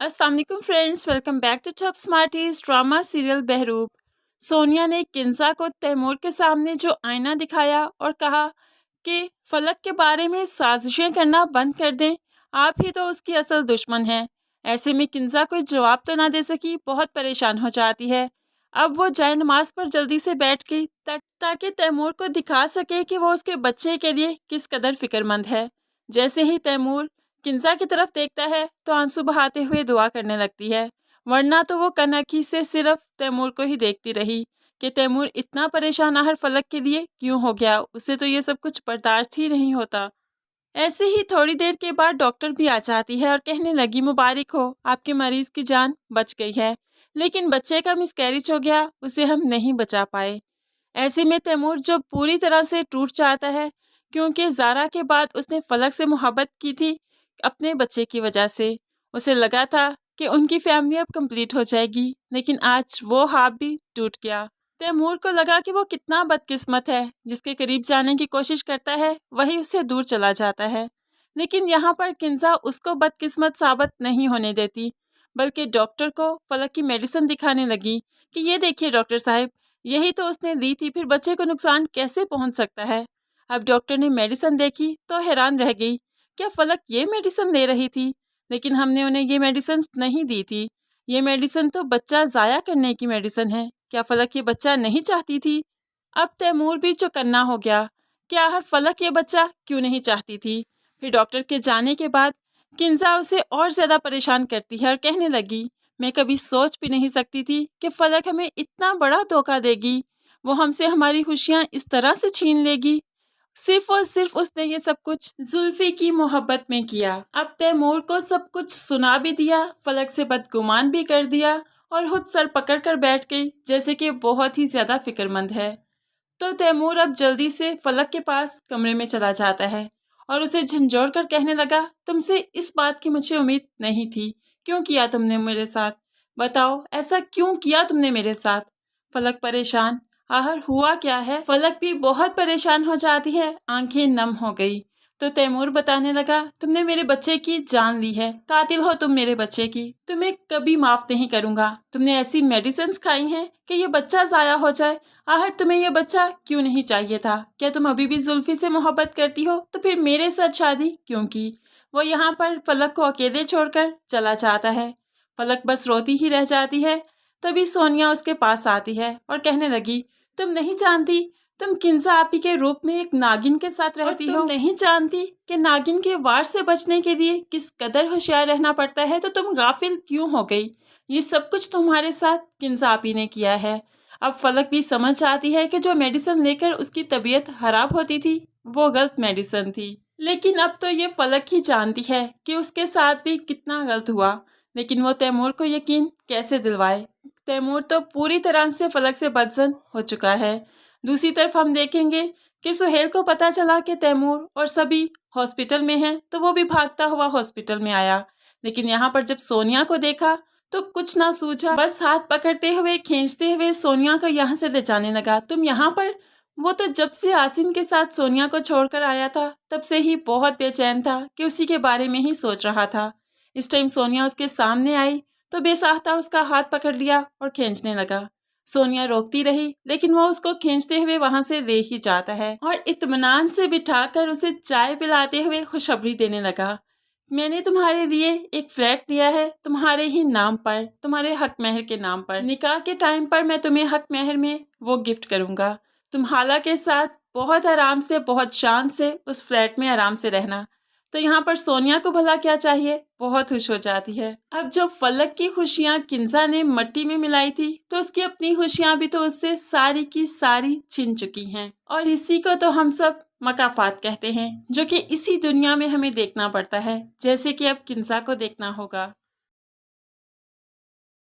अस्सलाम वालेकुम friends, welcome back to top smarties drama serial Behroop. Sonia ने किंजा को तैमूर के सामने जो आईना दिखाया और कहा कि फलक के बारे में साजिशें करना बंद कर दें, आप ही तो उसकी असल दुश्मन हैं। ऐसे में किंजा कोई जवाब तो ना दे सकी, बहुत परेशान हो जाती है। अब वो जाए नमाज पर जल्दी से बैठ गई ताकि तैमूर को दिखा सके कि वो उसके बच्चे के लिए किस कदर फिक्रमंद है। जैसे ही तैमूर किंजा की तरफ देखता है तो आंसू बहाते हुए दुआ करने लगती है, वरना तो वो कनखी से सिर्फ तैमूर को ही देखती रही कि तैमूर इतना परेशान आखिर फलक के लिए क्यों हो गया, उसे तो ये सब कुछ बर्दाश्त ही नहीं होता। ऐसे ही थोड़ी देर के बाद डॉक्टर भी आ जाती है और कहने लगी, मुबारक हो, आपके मरीज की जान बच गई है, लेकिन बच्चे का मिसकैरेज हो गया, उसे हम नहीं बचा पाए। ऐसे में तैमूर जो पूरी तरह से टूट जाता है, क्योंकि ज़ारा के बाद उसने फलक से मोहब्बत की थी अपने बच्चे की वजह से। उसे लगा था कि उनकी फैमिली अब कंप्लीट हो जाएगी, लेकिन आज वो ख्वाब भी टूट गया। तैमूर को लगा कि वो कितना बदकिस्मत है, जिसके करीब जाने की कोशिश करता है वही उससे दूर चला जाता है। लेकिन यहाँ पर किंजा उसको बदकिस्मत साबित नहीं होने देती, बल्कि डॉक्टर को फलक की मेडिसिन दिखाने लगी कि ये देखिए डॉक्टर साहब, यही तो उसने दी थी, फिर बच्चे को नुकसान कैसे पहुंच सकता है। अब डॉक्टर ने मेडिसिन देखी तो हैरान रह गई, क्या फलक ये मेडिसिन ले रही थी? लेकिन हमने उन्हें ये मेडिसिन नहीं दी थी, ये मेडिसिन तो बच्चा ज़ाया करने की मेडिसिन है। क्या फलक ये बच्चा नहीं चाहती थी? अब तैमूर भी चौकन्ना हो गया, क्या हर फलक ये बच्चा क्यों नहीं चाहती थी। फिर डॉक्टर के जाने के बाद किंजा उसे और ज़्यादा परेशान करती है और कहने लगी, मैं कभी सोच भी नहीं सकती थी कि फलक हमें इतना बड़ा धोखा देगी, वो हमसे हमारी खुशियाँ इस तरह से छीन लेगी। सिर्फ और सिर्फ उसने ये सब कुछ जुल्फी की मोहब्बत में किया। अब तैमूर को सब कुछ सुना भी दिया, फलक से बदगुमान भी कर दिया और खुद सर पकड़ कर बैठ गई, जैसे कि बहुत ही ज्यादा फिक्रमंद है। तो तैमूर अब जल्दी से फलक के पास कमरे में चला जाता है और उसे झंझोड़ कर कहने लगा, तुमसे इस बात की मुझे उम्मीद नहीं थी, क्यों किया तुमने मेरे साथ, बताओ ऐसा क्यों किया तुमने मेरे साथ। फलक परेशान, आखिर हुआ क्या है। फलक भी बहुत परेशान हो जाती है, आंखें नम हो गई। तो तैमूर बताने लगा, तुमने मेरे बच्चे की जान ली है, कातिल हो तुम मेरे बच्चे की, तुम्हें कभी माफ नहीं करूंगा। तुमने ऐसी मेडिसिन खाई हैं कि ये बच्चा जाया हो जाए, आखिर तुम्हें ये बच्चा क्यों नहीं चाहिए था? क्या तुम अभी भी जुल्फी से मोहब्बत करती हो? तो फिर मेरे साथ शादी क्यों की? वो यहाँ पर फलक को अकेले छोड़कर चला जाता है। फलक बस रोती ही रह जाती है। तभी सोनिया उसके पास आती है और कहने लगी, तुम नहीं जानती, तुम किंजा आपी के रूप में एक नागिन के साथ रहती हो। तुम नहीं जानती कि नागिन के वार से बचने के लिए किस कदर होशियार रहना पड़ता है, तो तुम गाफिल क्यों हो गई? ये सब कुछ तुम्हारे साथ किंजा आपी ने किया है। अब फलक भी समझ जाती है कि जो मेडिसिन लेकर उसकी तबीयत खराब होती थी वो गलत मेडिसिन थी, लेकिन अब तो ये फलक ही जानती है कि उसके साथ भी कितना गलत हुआ। लेकिन वो तैमूर को यकीन कैसे दिलवाए? तैमूर तो पूरी तरह से फलक से बदजन हो चुका है। दूसरी तरफ हम देखेंगे कि सुहेल को पता चला कि तैमूर और सभी हॉस्पिटल में हैं, तो वो भी भागता हुआ हॉस्पिटल में आया। लेकिन यहाँ पर जब सोनिया को देखा तो कुछ ना सूझा, बस हाथ पकड़ते हुए खींचते हुए सोनिया को यहाँ से ले जाने लगा। तुम यहाँ पर? वो तो जब से आसिम के साथ सोनिया को छोड़कर आया था तब से ही बहुत बेचैन था कि उसी के बारे में ही सोच रहा था। इस टाइम सोनिया उसके सामने आई तो बेसाख्ता उसका हाथ पकड़ लिया और खींचने लगा। सोनिया रोकती रही, लेकिन वो उसको खींचते हुए वहां से ले ही जाता है और इत्मीनान से बिठाकर उसे चाय पिलाते हुए खुशखबरी देने लगा, मैंने तुम्हारे लिए एक फ्लैट लिया है, तुम्हारे ही नाम पर, तुम्हारे हक महर के नाम पर। निकाह के टाइम पर मैं तुम्हें हक महर में वो गिफ्ट करूंगा। तुम हाला के साथ बहुत आराम से, बहुत शान से उस फ्लैट में आराम से रहना। तो यहाँ पर सोनिया को भला क्या चाहिए, बहुत खुश हो जाती है। अब जो फलक की खुशियाँ किंजा ने मट्टी में मिलाई थी, तो उसकी अपनी खुशियाँ भी तो उससे सारी की सारी छिन चुकी हैं। और इसी को तो हम सब मकाफात कहते हैं, जो कि इसी दुनिया में हमें देखना पड़ता है, जैसे कि अब किंजा को देखना होगा।